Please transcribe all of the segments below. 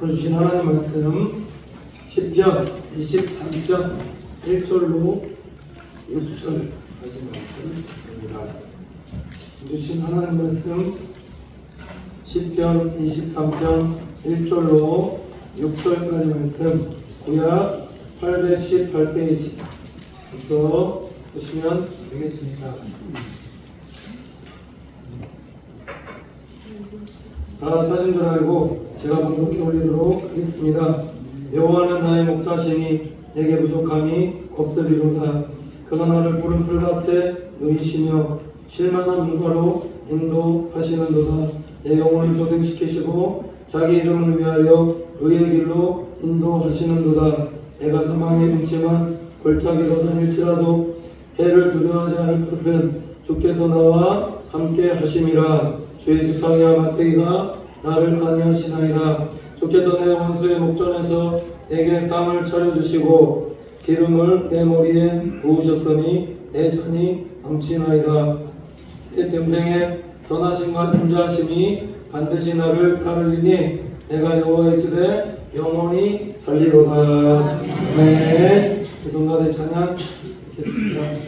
주신 하나님 말씀 시편 23편 1절로 6절까지 말씀입니다. 주신 하나님 말씀 시편 23편 1절로 6절까지 말씀 구약 818페이지부터 보시면 되겠습니다. 다 찾은 줄 알고 제가 번독해 올리도록 하겠습니다. 여호와는 나의 목자시니 내게 부족함이 없으리로다. 그가 나를 푸른 풀밭에 누이시며 쉴만한 물가로 인도하시는도다. 내 영혼을 소생시키시고 자기 이름을 위하여 의의 길로 인도하시는도다. 내가 사망의 근치만 골짜기로 다닐지라도 해를 두려워하지 않을 것은 주께서 나와 함께 하심이라. 주의 지팡이와 막대기가 나를 관여하시나이다. 주께서 내 원수의 목전에서 내게 쌈을 차려주시고 기름을 내 머리에 부으셨으니 내 잔이 넘치나이다. 내 평생에 선하심과 인자하심이 반드시 나를 따르리니 내가 여호와의 집에 영원히 살리로다. 아멘. 이 순간의 찬양 듣겠습니다.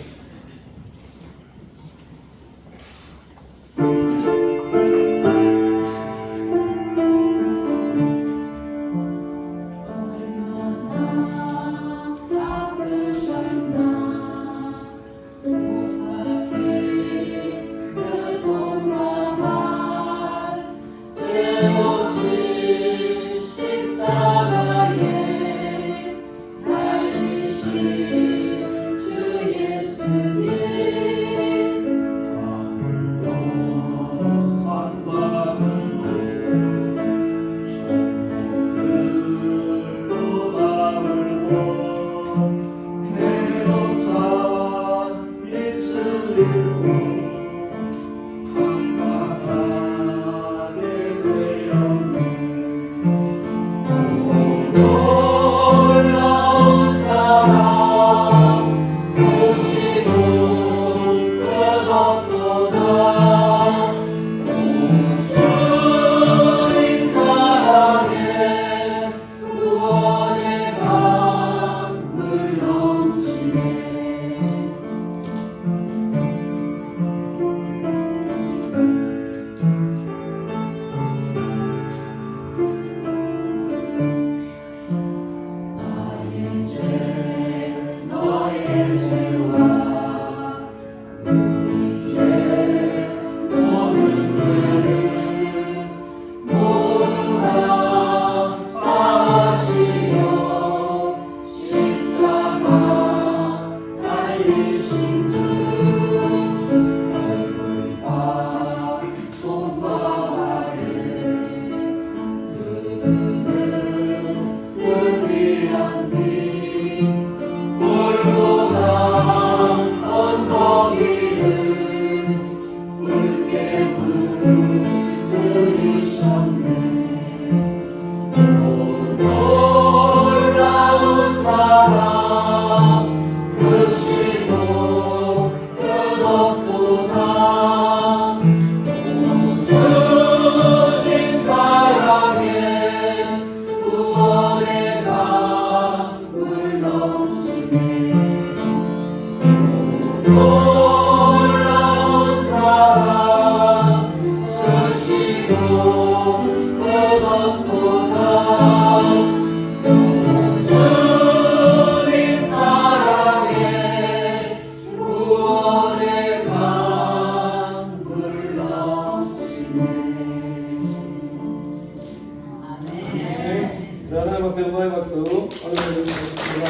하나님 앞에 영광의 박수 올려드리겠습니다.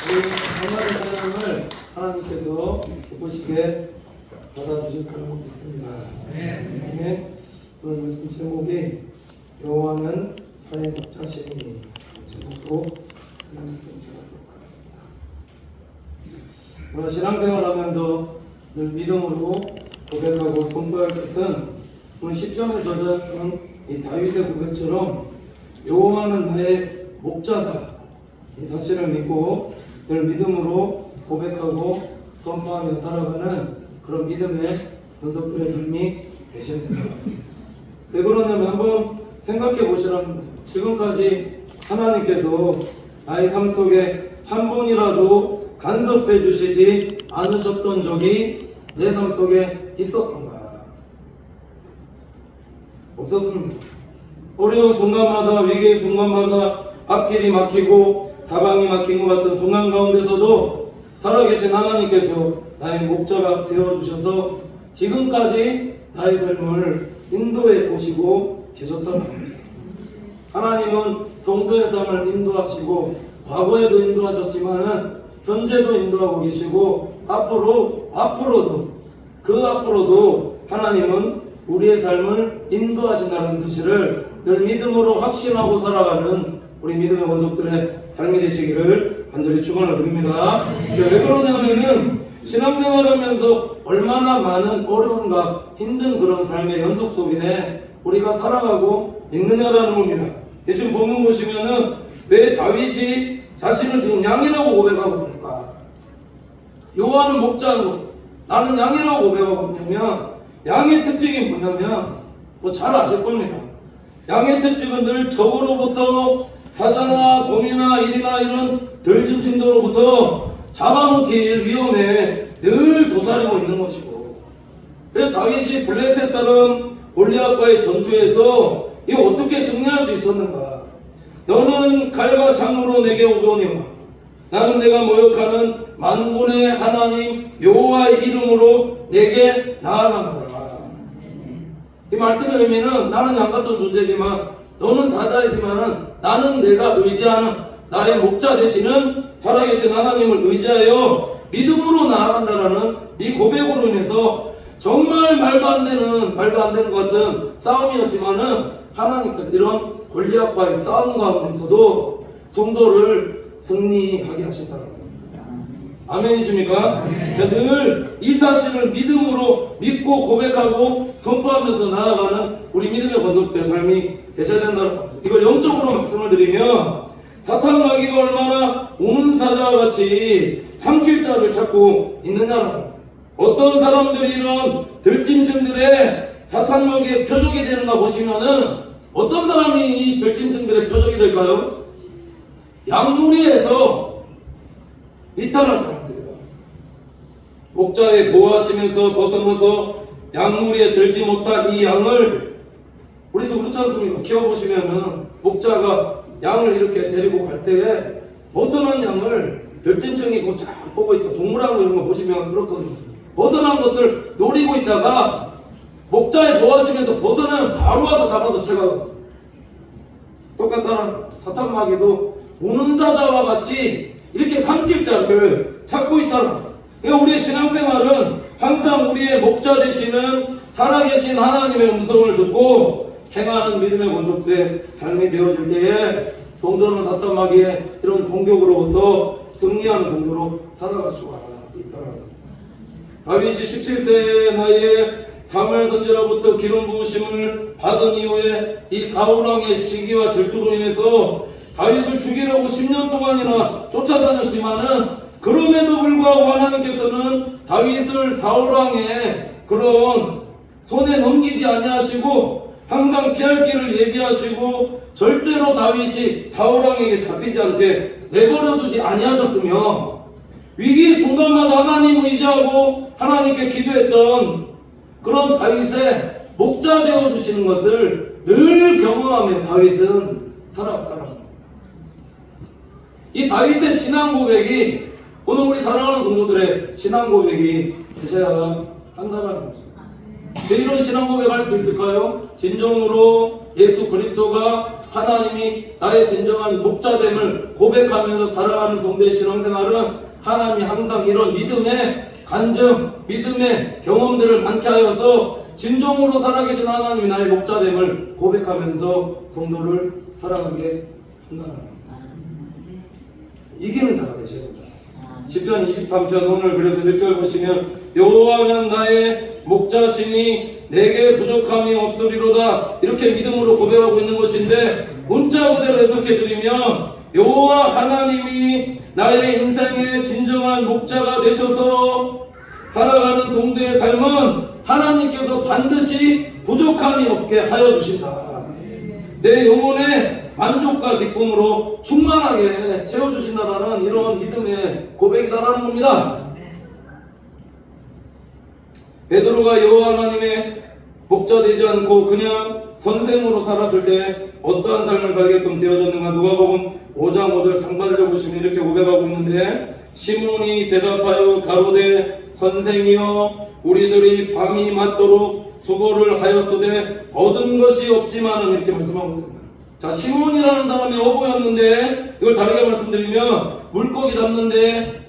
이 장날의 찬양을 하나님께서 기쁘시게 받아주셨다고 믿습니다. 오늘 말씀 제목이 여호와는 나의 목자시니 제목으로 하나님께 제가도록 하겠습니다. 오늘 신앙생활하면서 늘 믿음으로 고백하고 선포할 것은 오늘 10절에 저자했던 이 다윗의 고백처럼 여호와는 나의 목자다, 이 사실을 믿고 늘 믿음으로 고백하고 선포하며 살아가는 그런 믿음의 연속들의 삶이 되셔야 됩니다. 왜 그러냐면 한번 생각해 보시라면 지금까지 하나님께서 나의 삶 속에 한 번이라도 간섭해 주시지 않으셨던 적이 내 삶 속에 있었던가? 없었습니다. 어려운 순간마다, 위기의 순간마다 앞길이 막히고 사방이 막힌 것 같은 순간 가운데서도 살아계신 하나님께서 나의 목자가 되어주셔서 지금까지 나의 삶을 인도해 오시고 계셨다는 겁니다. 하나님은 성도의 삶을 인도하시고 과거에도 인도하셨지만은 현재도 인도하고 계시고 앞으로도 그 앞으로도 하나님은 우리의 삶을 인도하신다는 사실을 늘 믿음으로 확신하고 살아가는 우리 믿음의 원석들의 삶이 되시기를 간절히 축원을 드립니다. 왜 그러냐면은 신앙생활하면서 얼마나 많은 어려움과 힘든 그런 삶의 연속 속에 우리가 살아가고 있느냐라는 겁니다. 지금 본문 보시면은 왜 다윗이 자신을 지금 양이라고 고백하고 있는가? 여호와는 목자고 나는 양이라고 고백하고 있냐면 양의 특징이 뭐냐면 잘 아실 겁니다. 양의 특징은 늘 적으로부터 사자나 곰이나 일이나 이런 들짐승들로부터 잡아먹힐 위험에 늘 도사리고 있는 것이고, 그래서 다윗이 블레셋 사람 골리앗과의 전투에서 이거 어떻게 승리할 수 있었는가? 너는 칼과 창으로 내게 오거니와 나는 내가 모욕하는 만군의 하나님 여호와의 이름으로 내게 나아가노라. 이 말씀의 의미는 나는 양 같은 존재지만 너는 사자이지만은 나는 내가 의지하는 나의 목자 되시는 살아계신 하나님을 의지하여 믿음으로 나아간다라는 이 고백으로 인해서 정말 말도 안 되는 것 같은 싸움이었지만은 하나님께서 이런 골리앗과의 싸움 가운데서도 성도를 승리하게 하신다는 겁니다. 아멘이십니까? 늘 이 사실을 믿음으로 믿고 고백하고 선포하면서 나아가는 우리 믿음의 권속된 삶이 되셔야 된다는 겁니다. 이걸 영적으로 말씀을 드리면 사탄 마귀가 얼마나 우는 사자와 같이 삼킬 자를 찾고 있느냐는 겁니다. 어떤 사람들이 이런 들짐승들의 사탄 마귀의 표적이 되는가 보시면은 어떤 사람이 이 들짐승들의 표적이 될까요? 양무리에서 이탈한 사람들이다. 목자에 보호하시면서 벗어나서 양무리에 들지 못한 이 양을, 우리도 그렇지 않습니까? 키워보시면은 목자가 양을 이렇게 데리고 갈 때에 벗어난 양을 들짐승이 쫙 보고 있고 동물하고 이런 거 보시면 그렇거든요. 벗어난 것들 노리고 있다가 목자에 보호하시면서 벗어나면 바로 와서 잡아서 채가거든요. 똑같다는 사탄 마귀도 우는 사자와 같이 이렇게 삼칠자를 찾고 있다는 거예요. 그러니까 우리의 신앙생활은 항상 우리의 목자 되시는 살아계신 하나님의 음성을 듣고 행하는 믿음의 원족된 삶이 되어질 때에 성도는 사탄 마귀의 이런 공격으로부터 승리하는 정도로 살아갈 수가 있다는 겁니다. 다윗이 17세 나이에 사무엘 선지자로부터 기름 부으심을 받은 이후에 이 사울왕의 시기와 질투로 인해서 다윗을 죽이려고 10년 동안이나 쫓아다녔지만은 그럼에도 불구하고 하나님께서는 다윗을 사울왕의 그런 손에 넘기지 아니하시고 항상 피할 길을 예비하시고 절대로 다윗이 사울왕에게 잡히지 않게 내버려두지 아니하셨으며 위기 순간마다 하나님 의지하고 하나님께 기도했던 그런 다윗의 목자 되어주시는 것을 늘 경험하며 다윗은 살아왔다는 겁니다. 이 다윗의 신앙 고백이 오늘 우리 사랑하는 성도들의 신앙 고백이 되셔야 한다는 거죠. 이런 신앙 고백할 수 있을까요? 진정으로 예수 그리스도가 하나님이 나의 진정한 목자됨을 고백하면서 살아가는 성도의 신앙생활은 하나님이 항상 이런 믿음의 간증, 믿음의 경험들을 많게 하여서 진정으로 살아계신 하나님이 나의 목자됨을 고백하면서 성도를 살아가게 한다는 겁니다. 이기는 자가 되셔야 된다. 10편 23편 오늘 그래서 1절 보시면 여호와는 나의 목자시니 내게 부족함이 없으리로다 이렇게 믿음으로 고백하고 있는 것인데 문자 그대로 해석해 드리면 여호와 하나님이 나의 인생의 진정한 목자가 되셔서 살아가는 성도의 삶은 하나님께서 반드시 부족함이 없게 하여 주신다. 내 영혼의 만족과 기쁨으로 충만하게 채워주신다라는 이런 믿음의 고백이다라는 겁니다. 베드로가 여호와 하나님의 목자 되지 않고 그냥 선생으로 살았을 때 어떠한 삶을 살게끔 되어졌는가. 누가복음 5장 5절 상반절 보시면 이렇게 고백하고 있는데, 시몬이 대답하여 가로되 선생이여 우리들이 밤이 맞도록 수고를 하였으되 얻은 것이 없지만은, 이렇게 말씀하고 있습니다. 자, 시몬이라는 사람이 어부였는데, 이걸 다르게 말씀드리면 물고기 잡는데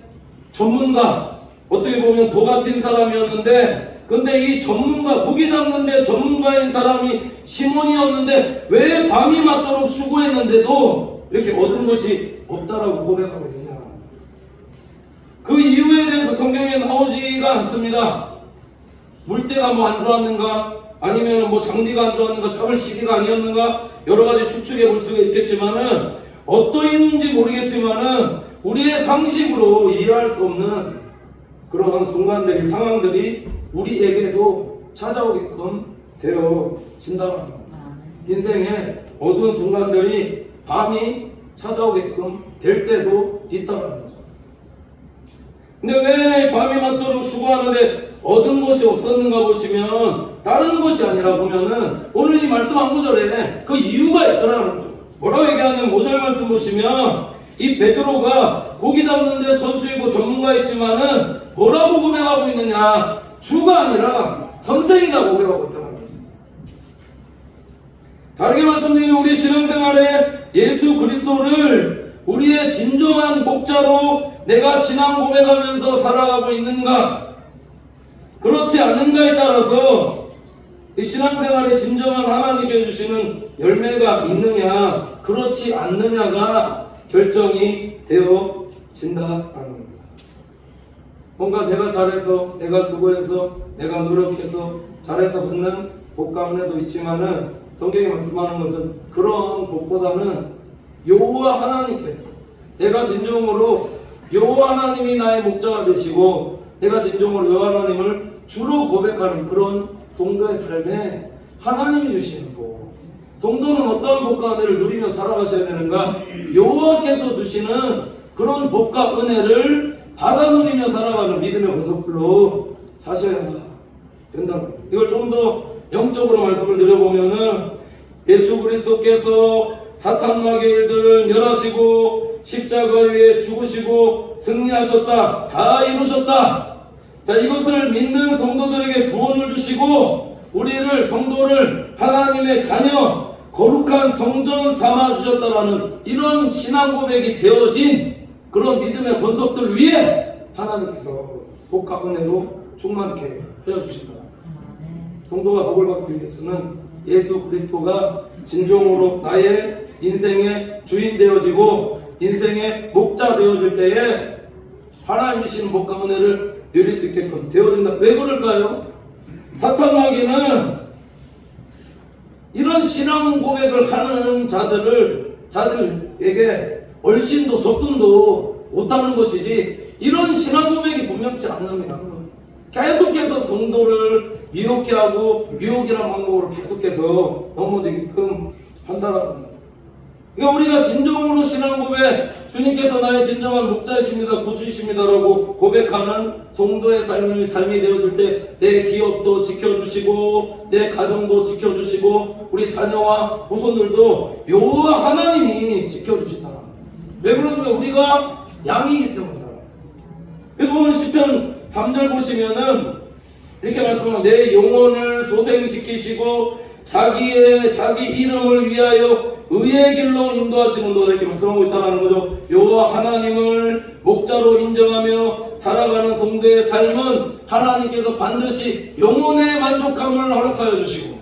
전문가, 어떻게 보면 도 같은 사람이었는데, 근데 이 전문가, 고기 잡는데 전문가인 사람이 시몬이었는데 왜 밤이 맞도록 수고했는데도 이렇게 얻은 것이 없다라고 고백하고 있느냐. 그 이유에 대해서 성경에 나오지가 않습니다. 물때가 뭐 안 좋았는가, 아니면 뭐 장비가 안 좋았는가, 잡을 시기가 아니었는가, 여러 가지 추측해 볼 수가 있겠지만은, 어떤 이유인지 모르겠지만은 우리의 상식으로 이해할 수 없는 그런 순간들이, 상황들이 우리에게도 찾아오게끔 되어진다는 겁니다. 인생의 어두운 순간들이 밤이 찾아오게끔 될 때도 있다는 거죠. 근데 왜 밤이 맞도록 수고하는데 얻은 것이 없었는가 보시면, 다른 것이 아니라 보면은 오늘 이 말씀 한 구절에 그 이유가 있더라는 거죠. 뭐라고 얘기하냐면 5절 말씀 보시면, 이 베드로가 고기 잡는데 선수이고 전문가였지만은 뭐라고 고백하고 있느냐, 주가 아니라 선생이다 고백하고 있다는 겁니다. 다르게 말씀드리면 우리 신앙생활에 예수 그리스도를 우리의 진정한 목자로 내가 신앙 고백하면서 살아가고 있는가, 그렇지 않는가에 따라서 이 신앙생활에 진정한 하나님께 주시는 열매가 있느냐, 그렇지 않느냐가 결정이 되어진다는 겁니다. 뭔가 내가 잘해서, 내가 수고해서, 내가 노력해서 잘해서 받는 복과 은혜도 있지만은, 성경이 말씀하는 것은 그런 복보다는 여호와 하나님께서, 내가 진정으로 여호와 하나님이 나의 목자가 되시고 내가 진정으로 여호와 하나님을 주로 고백하는 그런 성도의 삶에 하나님이 주시는 복, 성도는 어떠한 복과 은혜를 누리며 살아가셔야 되는가, 여호와께서 주시는 그런 복과 은혜를 받아 누리며 살아가는 믿음의 본속들로 사셔야 된다. 이걸 좀 더 영적으로 말씀을 드려보면은, 예수 그리스도께서 사탄 마귀의 일들을 멸하시고 십자가 위에 죽으시고 승리하셨다, 다 이루셨다. 자, 이것을 믿는 성도들에게 구원을 주시고 우리를, 성도를 하나님의 자녀, 거룩한 성전 삼아 주셨다라는 이런 신앙 고백이 되어진 그런 믿음의 권속들 위에 하나님께서 복과 은혜로 충만케 해주신다. 성도가 복을 받기 위해서는 예수 그리스도가 진정으로 나의 인생의 주인 되어지고 인생의 목자 되어질 때에 하나님 주시는 복과 은혜를 누릴 수 있게끔 되어진다. 왜 그럴까요? 사탄 마귀는 이런 신앙 고백을 하는 자들에게 얼씬도 접근도 못하는 것이지, 이런 신앙 고백이 분명치 않으면 계속해서 성도를 미혹해 하고 유혹이라는 방법으로 계속해서 넘어지게끔 한다라는 겁니다. 그러니까 우리가 진정으로 신앙 고백, 주님께서 나의 진정한 목자이십니다, 구주이십니다라고 고백하는 성도의 삶이 되어질 때 내 기업도 지켜주시고 내 가정도 지켜주시고 우리 자녀와 후손들도 여호와 하나님이 지켜주신다. 왜 그러냐면 우리가 양이기 때문이다. 그래서 오늘 시편 3절 보시면은 이렇게 말씀하면, 내 영혼을 소생시키시고 자기 이름을 위하여 의의 길로 인도하시는 도다, 이렇게 말씀하고 있다는 거죠. 여호와 하나님을 목자로 인정하며 살아가는 성도의 삶은 하나님께서 반드시 영혼의 만족함을 허락하여 주시고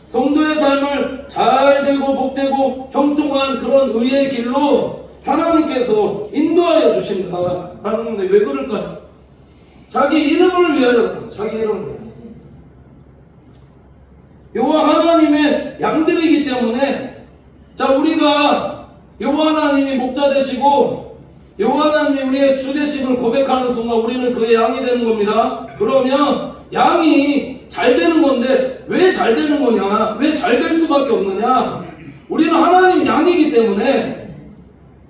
성도의 삶을 잘되고 복되고 형통한 그런 의의 길로 하나님께서 인도하여 주신다 하는 건데, 왜 그럴까요? 자기 이름을 위하여, 자기 이름을 위하여. 여호와 하나님의 양들이기 때문에, 자, 우리가 여호와 하나님이 목자 되시고 여호와 하나님이 우리의 주 되심을 고백하는 순간 우리는 그의 양이 되는 겁니다. 그러면 양이 잘 되는 건데 왜 잘 되는 거냐? 왜 잘 될 수밖에 없느냐? 우리는 하나님의 양이기 때문에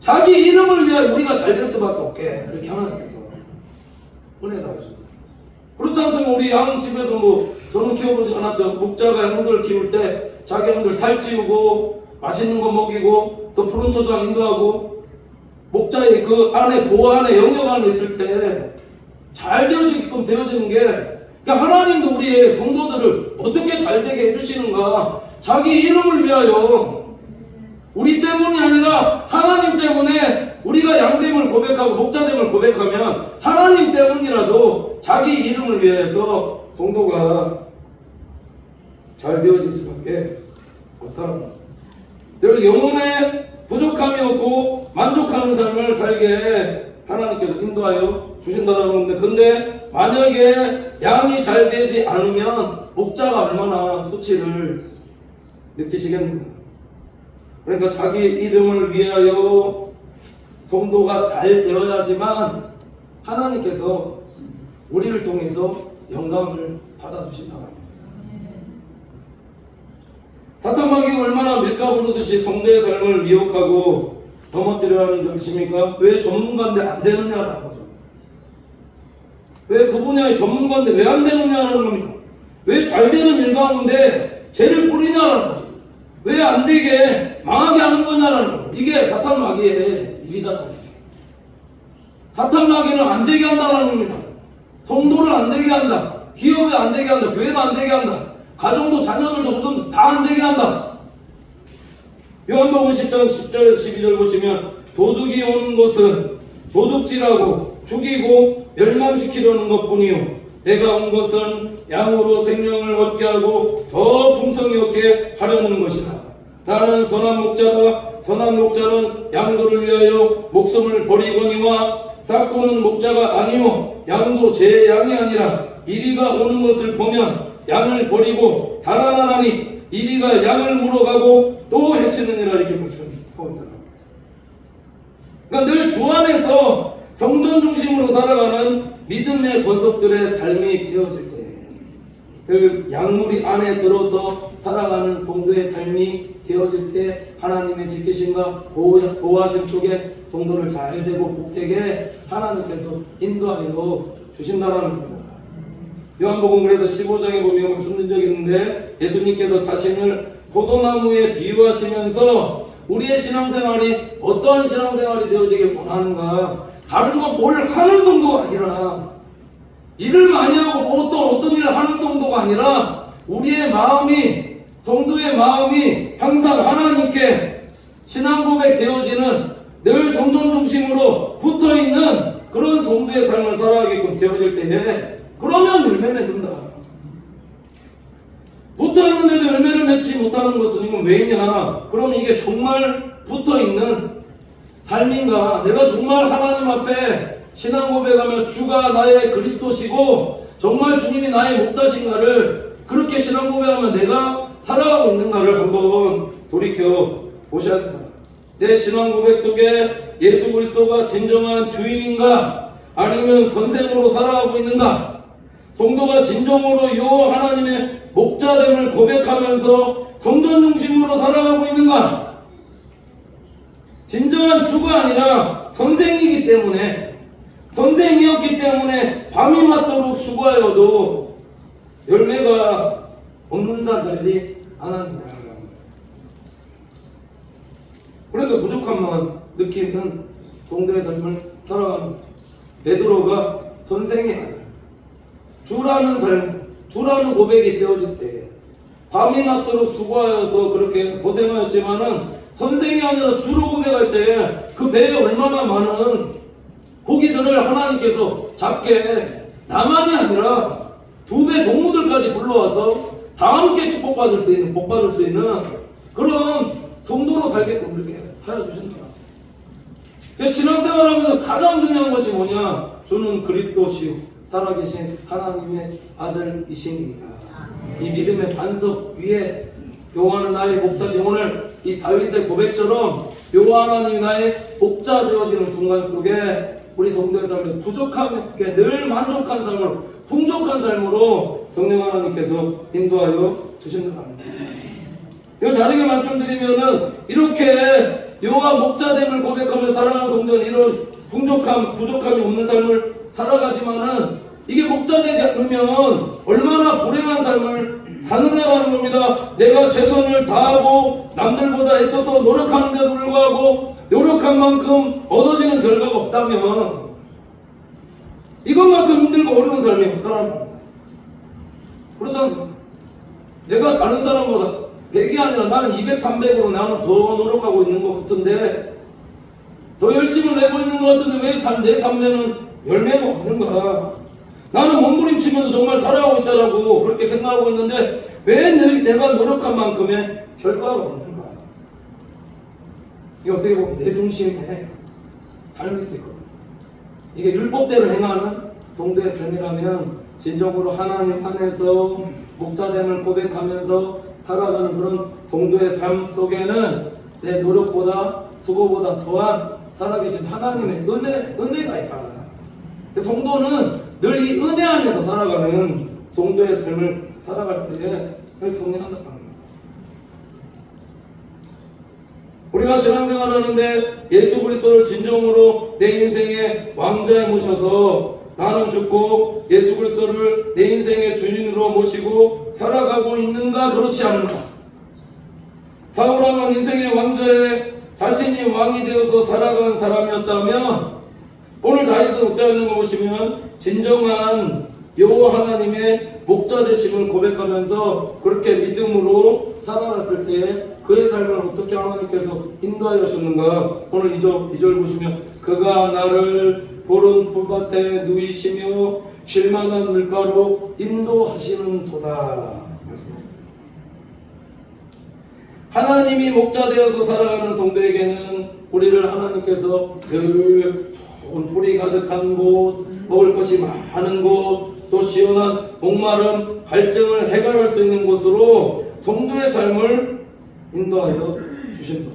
자기 이름을 위하여 우리가 잘 될 수밖에 없게 그렇게 하나님께서 은혜가 주십니다. 그렇지 않습니까? 우리 양 집에서 뭐 저는 키워보지 않았죠. 목자가 양들 키울 때 자기 양들 살찌우고 맛있는 거 먹이고 또 푸른 초장 인도하고 목자의 그 안에 보호 안에 영역 안에 있을 때 잘 되어지게끔 되어지는 게 그러니까 하나님도 우리의 성도들을 어떻게 잘 되게 해주시는가? 자기 이름을 위하여 우리 때문이 아니라 하나님 때문에 우리가 양됨을 고백하고 목자됨을 고백하면 하나님 때문이라도 자기 이름을 위해서 성도가 잘 되어질 수밖에 없다는 겁니다. 여러분 영혼에 부족함이 없고 만족하는 삶을 살게 하나님께서 인도하여 주신다는 건데 근데 만약에 양이 잘 되지 않으면 목자가 얼마나 수치를 느끼시겠느냐. 그러니까 자기 이름을 위하여 성도가 잘 되어야지만 하나님께서 우리를 통해서 영광을 받아주신다. 사탄 마귀가 얼마나 밀가 부르듯이 성도의 삶을 미혹하고 넘어뜨려 하는 줄 아십니까? 왜 전문가인데 안 되느냐라는 거죠. 왜 그 분야의 전문가인데 왜 안 되느냐라는 겁니다. 왜 잘 되는 일 가운데 죄를 뿌리냐라는 거죠. 왜 안 되게 망하게 하는 거냐라는 거죠. 이게 사탄 마귀의 일이다. 사탄 마귀는 안 되게 한다는 겁니다. 성도를 안 되게 한다. 기업에 안 되게 한다. 교회도 안 되게 한다. 가정도 자녀들도 우선 다 안 되게 한다. 요한복음 10장 10절에서 12절 보시면 도둑이 오는 것은 도둑질하고 죽이고 멸망시키려는 것뿐이요 내가 온 것은 양으로 생명을 얻게 하고 더 풍성히 얻게 하려는 것이다. 나는 선한 목자다. 선한 목자는 양들을 위하여 목숨을 버리거니와 싹고는 목자가 아니요 양도 제 양이 아니라 이리가 오는 것을 보면 양을 버리고 달아나나니 이리가 양을 물어가고 또 해치느니라 이렇게 말씀하고 있다. 그러니까 늘 주 안에서 성전 중심으로 살아가는 믿음의 권속들의 삶이 되어질 때 그 양무리 안에 들어서 살아가는 성도의 삶이 되어질 때 하나님의 지키심과 보호하심 속에 성도를 잘 되고 복되게 하나님께서 인도하여 주신다는 겁니다. 요한복음 그래서 15장에 보면 쓴 적이 있는데 예수님께서 자신을 포도나무에 비유하시면서 우리의 신앙생활이 어떠한 신앙생활이 되어지길 원하는가 다른 거 뭘 하는 정도가 아니라 일을 많이 하고 어떤 일을 하는 정도가 아니라 우리의 마음이 성도의 마음이 항상 하나님께 신앙 고백 되어지는 늘 성전 중심으로 붙어있는 그런 성도의 삶을 살아가게끔 되어질 때에 그러면 열매 맺는다. 붙어있는데도 열매를 맺지 못하는 것은 이건 왜냐? 그러면 이게 정말 붙어있는 삶인가? 내가 정말 하나님 앞에 신앙 고백하며 주가 나의 그리스도시고 정말 주님이 나의 목자신가를 그렇게 신앙 고백하며 내가 살아가고 있는가를 한번 돌이켜 보셔야 됩니다. 내 신앙 고백 속에 예수 그리스도가 진정한 주인인가? 아니면 선생으로 살아가고 있는가? 성도가 진정으로 요 하나님의 목자됨을 고백하면서 성전 중심으로 살아가고 있는가? 진정한 주가 아니라 선생이기 때문에 선생이었기 때문에 밤이 맞도록 수고하여도 열매가 없는 산 살지 않았느냐. 그러니까 부족함만 느끼는 성도의 삶을 살아가는 베드로가 선생이 아니라 주라는 삶, 주라는 고백이 되어질 때 밤이 맞도록 수고하여서 그렇게 고생하였지만은 선생이 아니라 주로 고백할 때 그 배에 얼마나 많은 고기들을 하나님께서 잡게 나만이 아니라 2배 동무들까지 불러와서 다 함께 축복받을 수 있는 복받을 수 있는 그런 성도로 살게끔 그렇게 하여 주신다. 신앙생활하면서 가장 중요한 것이 뭐냐? 주는 그리스도시요 살아계신 하나님의 아들이십니다. 이 믿음의 반석 위에 여호와는 나의 목자신 오늘 이 다윗의 고백처럼 여호와 하나님이 나의 목자 되어지는 순간 속에 우리 성도의 삶을 부족함에 늘 만족한 삶으로 풍족한 삶으로 성령 하나님께서 인도하여 주신다. 이걸 다르게 말씀드리면은 이렇게 여호와 목자됨을 고백하며 살아가는 성도는 이런 부족함이 없는 삶을 살아가지만은 이게 목자되지 않으면 얼마나 불행한 삶을 사느냐 하는 겁니다. 내가 최선을 다하고 남들보다 애써서 노력하는데도 불구하고 노력한 만큼 얻어지는 결과가 없다면 이것만큼 힘들고 어려운 삶이 없다는 겁니다. 그렇지 않습니까? 내가 다른 사람보다 100이 아니라 나는 200, 300으로 나는 더 노력하고 있는 것 같은데 더 열심을 내고 있는 것 같은데 왜 내 삶에는 열매가 없는가? 나는 몸부림치면서 정말 살아가고 있다라고 그렇게 생각하고 있는데 왜 내가 노력한 만큼의 결과가 없는가? 이게 어떻게 보면 내 중심의 삶일 수 있거든요. 이게 율법대로 행하는 성도의 삶이라면 진정으로 하나님 안에서 목자됨을 고백하면서 살아가는 그런 성도의 삶 속에는 내 노력보다 수고보다 더한 살아계신 하나님의 은혜가 있다. 성도는 늘 이 은혜 안에서 살아가는 성도의 삶을 살아갈 때에 성령한다는 겁니다. 우리가 신앙생활 하는데 예수 그리스도를 진정으로 내 인생의 왕자에 모셔서 나는 죽고 예수 그리스도를 내 인생의 주인으로 모시고 살아가고 있는가 그렇지 않은가? 사울왕은 인생의 왕자에 자신이 왕이 되어서 살아간 사람이었다면 오늘 다윗은 어떠했는 거 보시면 진정한 여호와 하나님의 목자 되심을 고백하면서 그렇게 믿음으로 살아갔을 때 그의 삶을 어떻게 하나님께서 인도하여 주셨는가? 오늘 2절 보시면 그가 나를 푸른 풀밭에 누이시며 쉴만한 물가로 인도하시는 도다. 하나님이 목자 되어서 살아가는 성도에게는 우리를 하나님께서 늘 좋은 풀이 가득한 곳, 먹을 것이 많은 곳, 또 시원한 목마름, 갈증을 해결할 수 있는 곳으로 성도의 삶을 인도하여 주신다.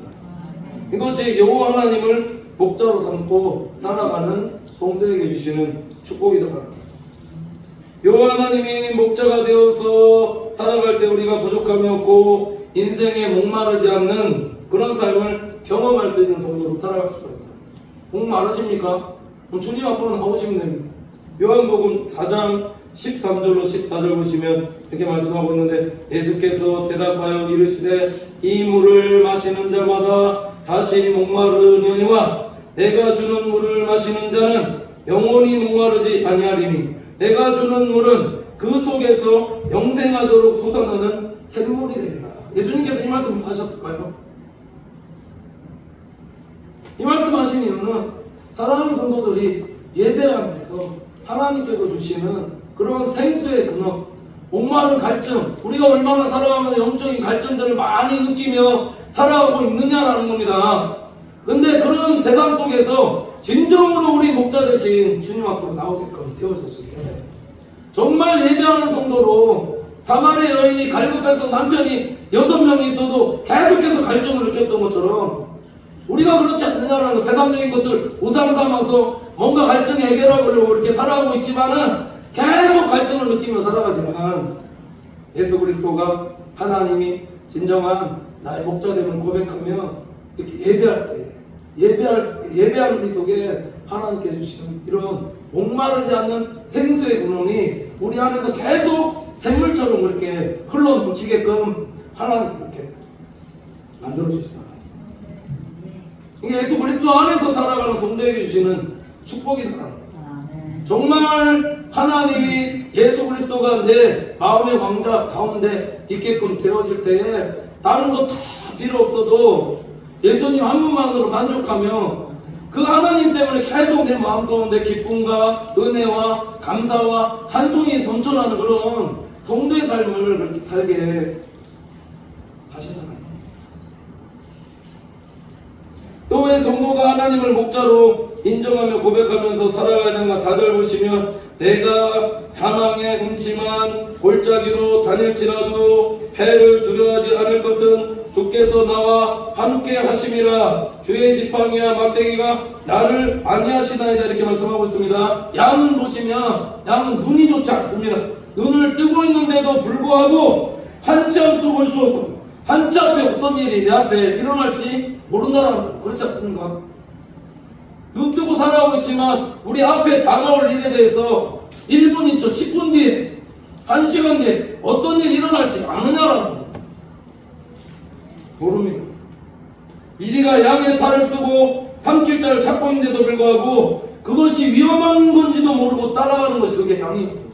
이것이 여호와 하나님을 목자로 삼고 살아가는 성도에게 주시는 축복이다. 여호와 하나님이 목자가 되어서 살아갈 때 우리가 부족함이 없고 인생에 목마르지 않는 그런 삶을 경험할 수 있는 성도로 살아갈 수가 있다. 목마르십니까? 그럼 주님 앞으로 나오시면 됩니다. 요한복음 4장 13절로 14절 보시면 이렇게 말씀하고 있는데 예수께서 대답하여 이르시되 이 물을 마시는 자마다 다시 목마르려니와 내가 주는 물을 마시는 자는 영원히 목마르지 아니하리니 내가 주는 물은 그 속에서 영생하도록 솟아나는 샘물이 되리라. 예수님께서 이 말씀 하셨을까요? 이 말씀 하신 이유는 사랑하는 성도들이 예배하면서 하나님께서 주시는 그런 생수의 근원, 목마른 갈증, 우리가 얼마나 살아가면서 영적인 갈증들을 많이 느끼며 살아가고 있느냐라는 겁니다. 근데 그런 세상 속에서 진정으로 우리 목자 되신 주님 앞으로 나오게끔 되어졌을 때 정말 예배하는 성도로 사마리아 여인이 갈급해서 남편이 6명이 있어도 계속해서 갈증을 느꼈던 것처럼 우리가 그렇지 않느냐라는 세상적인 것들 우상 삼아서 뭔가 갈증 해결하려고 이렇게 살아가고 있지만은 계속 갈증을 느끼며 살아가지만 예수 그리스도가 하나님이 진정한 나의 목자됨을 고백하며 이렇게 예배할 때 예배하는 이 속에 하나님께 주시는 이런 목마르지 않는 생수의 근원이 우리 안에서 계속 샘물처럼 이렇게 흘러 넘치게끔 하나님께서 이렇게 만들어 주시다. 이게 예수 그리스도 안에서 살아가는 성도에게 주시는 축복이다. 정말 하나님이 예수 그리스도가 내 마음의 왕자 가운데 있게끔 되어질 때에 다른 거 다 필요 없어도 예수님 한 분만으로 만족하며 그 하나님 때문에 계속 내 마음 가운데 기쁨과 은혜와 감사와 찬송이 넘쳐나는 그런 성도의 삶을 그렇게 살게 하시잖아요. 또 왜 성도가 하나님을 목자로 인정하며 고백하면서 살아가야 되는가? 4절 보시면 내가 사망의 음침한 골짜기로 다닐지라도 해를 두려워하지 않을 것은 주께서 나와 함께 하심이라. 주의 지팡이와 막대기가 나를 안위하시나이다. 이렇게 말씀하고 있습니다. 양은 보시면 양은 눈이 좋지 않습니다. 눈을 뜨고 있는데도 불구하고 한치 앞도 볼 수 없고 한치 앞에 어떤 일이 내 앞에 일어날지 모른다는 거 그렇지 않습니까? 눈 뜨고 살아가고 있지만 우리 앞에 다가올 일에 대해서 1분 2초 10분 뒤에 1시간 뒤에 어떤 일이 일어날지 아느냐라는 거 모릅니다. 미리가 양의 탈을 쓰고 삼킬자를 찾고 있는데도 불구하고 그것이 위험한 건지도 모르고 따라가는 것이 그게 양이에요.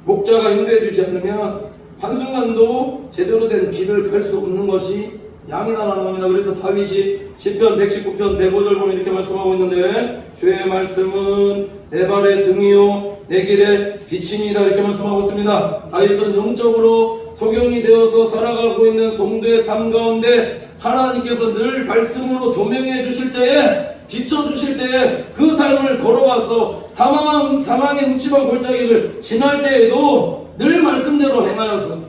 목자가 인도해주지 않으면 한순간도 제대로 된 길을 갈 수 없는 것이 양이라는 겁니다. 그래서 다윗이 시편 119편 105절 보면 이렇게 말씀하고 있는데 주의 말씀은 내 발의 등이요 내 길의 빛이니이다 이렇게 말씀하고 있습니다. 다윗은 영적으로 소경이 되어서 살아가고 있는 성도의 삶 가운데 하나님께서 늘 말씀으로 조명해 주실 때에 비춰주실 때에 그 삶을 걸어와서 사망의 음침한 골짜기를 지날 때에도 늘 말씀대로 행하여서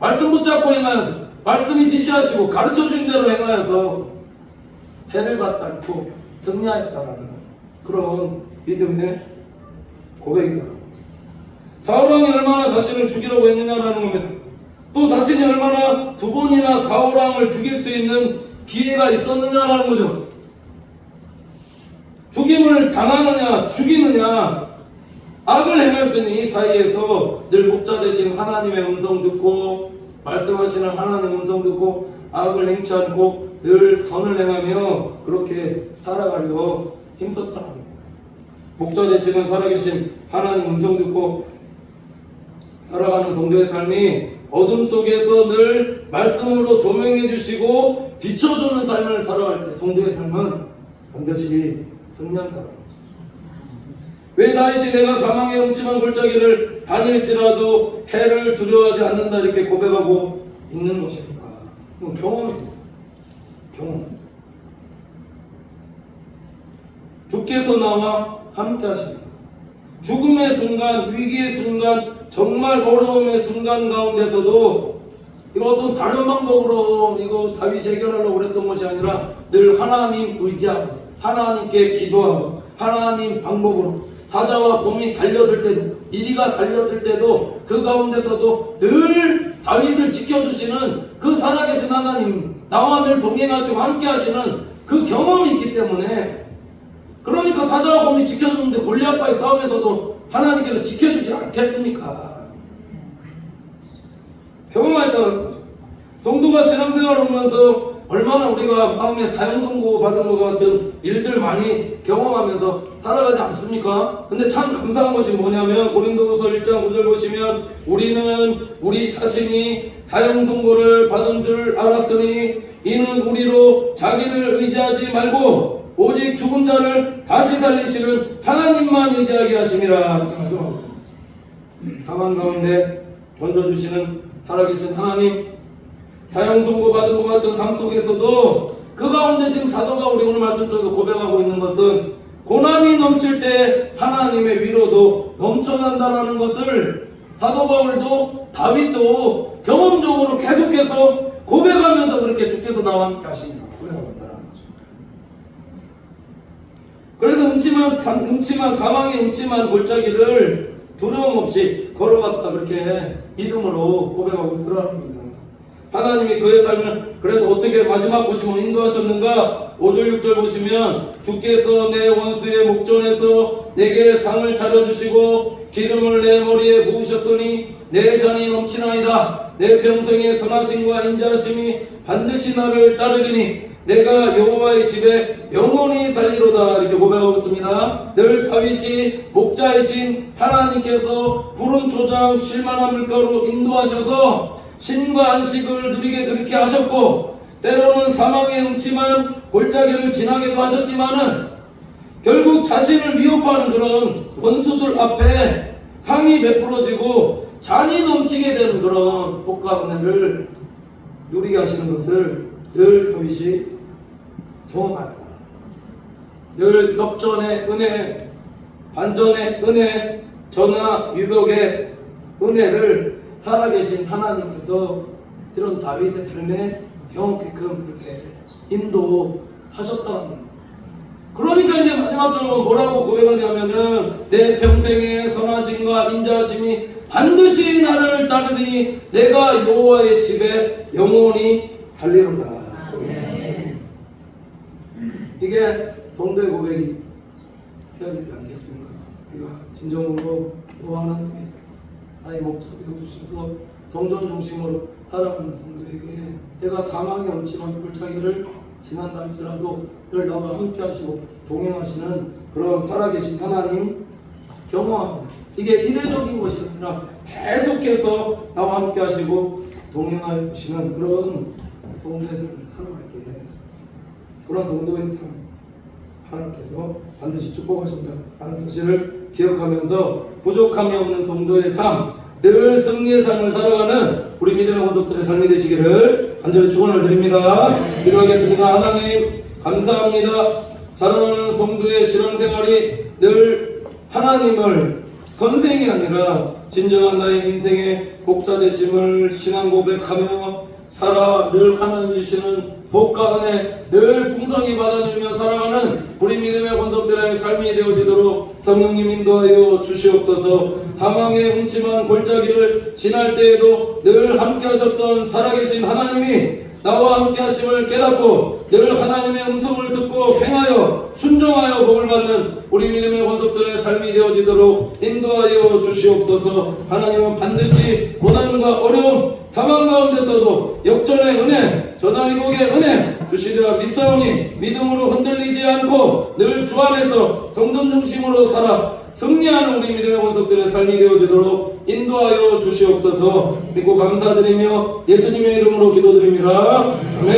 말씀 붙잡고 행하여서 말씀이 지시하시고 가르쳐주신 대로 행하여서 해를 받지 않고 승리하였다라는 그런 믿음의 고백이다. 사울왕이 얼마나 자신을 죽이려고 했느냐라는 겁니다. 또 자신이 얼마나 두 번이나 사울왕을 죽일 수 있는 기회가 있었느냐라는 거죠. 죽임을 당하느냐 죽이느냐 악을 행할 수 있는 이 사이에서 늘 목자 되신 하나님의 음성 듣고 말씀하시는 하나님의 음성 듣고 악을 행치 않고 늘 선을 행하며 그렇게 살아가려 힘썼다는 겁니다. 목자 되시는 살아계신 하나님 음성 듣고 살아가는 성도의 삶이 어둠 속에서 늘 말씀으로 조명해 주시고 비춰주는 삶을 살아갈 때 성도의 삶은 반드시 승리한다는 거죠. 왜 다윗이 내가 사망의 음침한 골짜기를 다닐지라도 해를 두려워하지 않는다 이렇게 고백하고 있는 것입니까? 그건 경험입니다. 경험. 주께서 나와 함께 하십니다. 죽음의 순간, 위기의 순간, 정말 어려움의 순간 가운데서도 이거 어떤 다른 방법으로 이거 다윗이 해결하려고 그랬던 것이 아니라 늘 하나님 의지하고 하나님께 기도하고 하나님 방법으로 사자와 곰이 달려들 때도 이리가 달려들 때도 그 가운데서도 늘 다윗을 지켜주시는 그 살아계신 하나님 나와 늘 동행하시고 함께 하시는 그 경험이 있기 때문에 그러니까 사자와 곰이 지켜주는데 골리앗과의 싸움에서도 하나님께서 지켜주지 않겠습니까? 경험했다는 거죠. 성도가 신앙생활을 하면서 얼마나 우리가 마음에 사형선고 받은 것 같은 일들 많이 경험하면서 살아가지 않습니까? 근데 참 감사한 것이 뭐냐면 고린도후서 1장 9절 보시면 우리는 우리 자신이 사형선고를 받은 줄 알았으니 이는 우리로 자기를 의지하지 말고 오직 죽은 자를 다시 살리시는 하나님만 의지하게 하심이라 말씀하셨습니다. 사망 가운데 던져주시는 살아계신 하나님 사형 선고 받은 것 같은 삶 속에서도 그 가운데 지금 사도 바울이 오늘 말씀 통해서 고백하고 있는 것은 고난이 넘칠 때 하나님의 위로도 넘쳐난다는 것을 사도 바울도 다윗도 경험적으로 계속해서 고백하면서 그렇게 주께서 나와 함께 하시니까 고백하고 있다는 거죠. 그래서 음침한 사망의 음침한 골짜기를 두려움 없이 걸어갔다 그렇게 믿음으로 고백하고 있더라는 겁니다. 하나님이 그의 삶을 그래서 어떻게 마지막 보시면 인도하셨는가 5절 6절 보시면 주께서 내 원수의 목전에서 내게 상을 차려주시고 기름을 내 머리에 부으셨으니 내 잔이 넘치나이다. 내 평생의 선하심과 인자하심이 반드시 나를 따르리니 내가 여호와의 집에 영원히 살리로다 이렇게 고백하고 있습니다. 늘 다윗이 목자이신 하나님께서 푸른 초장 쉴만한 물가로 인도하셔서 신과 안식을 누리게 그렇게 하셨고 때로는 사망의 음침한 골짜기를 지나기도 하셨지만은 결국 자신을 위협하는 그런 원수들 앞에 상이 베풀어지고 잔이 넘치게 되는 그런 복과 은혜를 누리게 하시는 것을 늘 다윗이 경험한다. 늘 역전의 은혜, 반전의 은혜, 전화 유벽의 은혜를 살아계신 하나님께서 이런 다윗의 삶에 경험케끔 그렇게 인도하셨다는 겁니다. 그러니까 이제 마지막 절은 뭐라고 고백하냐면은 내 평생의 선하심과 인자하심이 반드시 나를 따르니 내가 여호와의 집에 영원히 살리로다. 이게 성도의 고백이 해야 되지 않겠습니까? 우리가 진정으로 여호와 하나님의 나의 목자 되어주셔서 성전 중심으로 살아가는 성도에게 내가 사망의 엄침한 굴착기를 지난다 할지라도 늘 나와 함께 하시고 동행하시는 그런 살아계신 하나님 경험합니다. 이게 이례적인 것이 아니라 계속해서 나와 함께 하시고 동행하여 주시는 그런 성도의 삶을 살아갈 때 그런 성도의 삶 하나님께서 반드시 축복하신다 하는 사실을 기억하면서 부족함이 없는 성도의 삶, 늘 승리의 삶을 살아가는 우리 믿음의 권속들의 삶이 되시기를 간절히 축원을 드립니다. 기도하겠습니다. 하나님 감사합니다. 사랑하는 성도의 신앙생활이 늘 하나님을 선생이 아니라 진정한 나의 인생의 목자 되심을 신앙 고백하며 살아 늘 하나님 주시는 복과 은혜 늘 풍성히 받아들이며 살아가는 우리 믿음의 권속들의 삶이 되어지도록 성령님 인도하여 주시옵소서. 사망의 음침한 골짜기를 지날 때에도 늘 함께 하셨던 살아계신 하나님이 나와 함께 하심을 깨닫고 늘 하나님의 음성을 듣고 행하여 순종하여 복을 받는 우리 믿음의 권속들의 삶이 되어지도록 인도하여 주시옵소서. 하나님은 반드시 고난과 어려움 사망 가운데서도 역전의 은혜 전화위복의 은혜 주시리라 믿사오니 믿음으로 흔들리지 않고 늘 주 안에서 성전 중심으로 살아 승리하는 우리 믿음의 권속들의 삶이 되어지도록 인도하여 주시옵소서. 믿고 감사드리며 예수님의 이름으로 기도드립니다. 아멘.